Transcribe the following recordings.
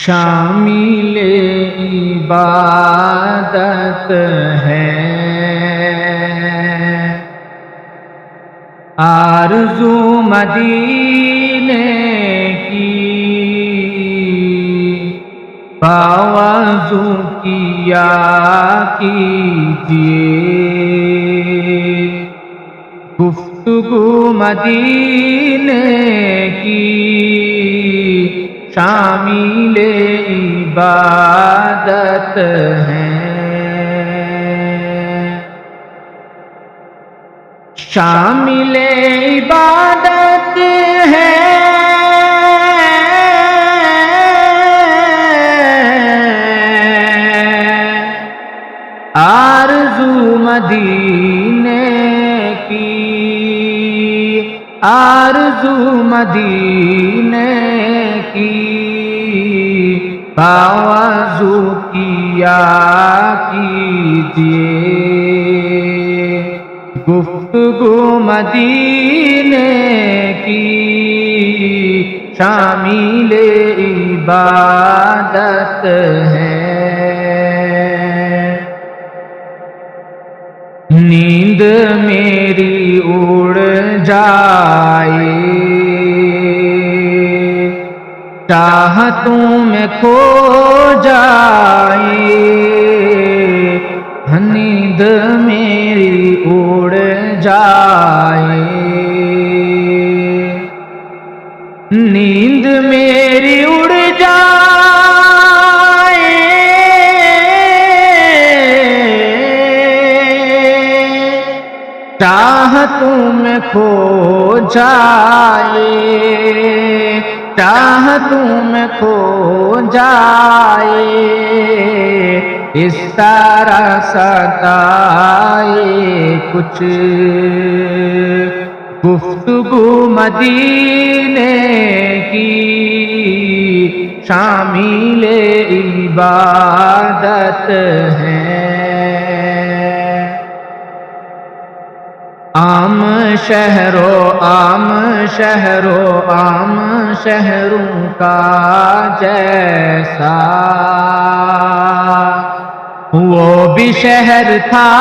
شامل عبادت ہے، آرزو مدینے کی باوضو کیا کیجیے، گفتگو مدینے کی شامل عبادت ہے، شامل عبادت ہے، آرزو مدینے کی، آرزو مدینے کی باوضو کیا کیجیے، گفتگو مدینے کی شامل عبادت ہے، نیند میری اڑ جائے، چاہتوں میں کھو جائے، نیند میری اڑ جائے، نیند میری اڑ جائے، چاہتوں میں کھو جائے، چاہتوں میں کھو جائے، اس طرح ستائے کچھ گفتگو مدینے کی شامل عبادت ہے، عام شہروں عام شہروں کا جیسا وہ بھی شہر تھا،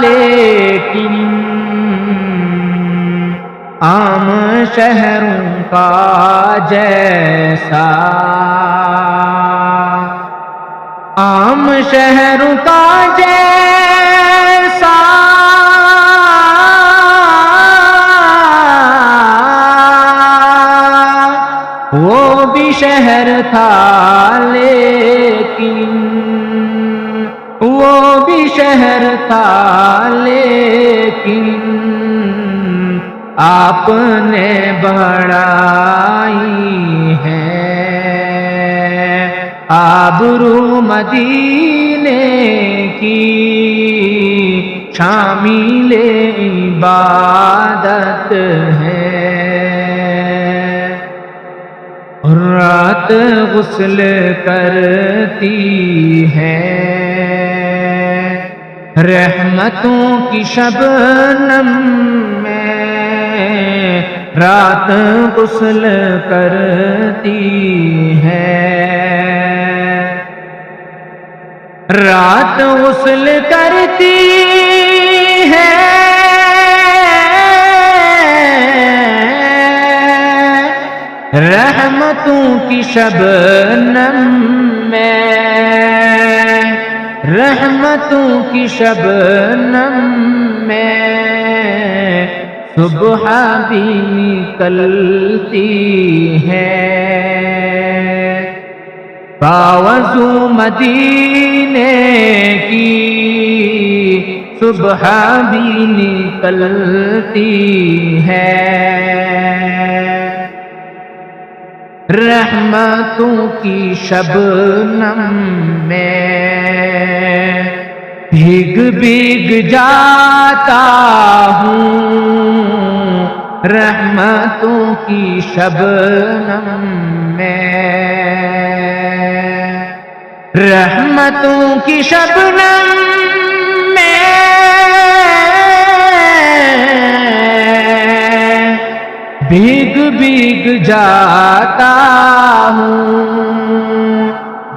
لیکن عام شہروں کا جیسا، عام شہروں کا جیسا وہ بھی شہر تھا، لیکن وہ بھی شہر تھا، لیکن آپ نے بڑھائی ہے آبرو مدینے کی شامل عبادت ہے، رات غسل کرتی ہے، رحمتوں کی شبنم میں رات غسل کرتی ہے، رات غسل کرتی ہے، رحمتوں کی شبنم میں، رحمتوں کی شبنم میں صبح بھی نکلتی ہے، باوضو مدینے کی صبح بھی نکلتی ہے، رحمتوں کی شبنم میں بھیگ بھیگ جاتا ہوں، رحمتوں کی شبنم میں، رحمتوں کی شبنم میں بھیگ بھیگ جاتا ہوں،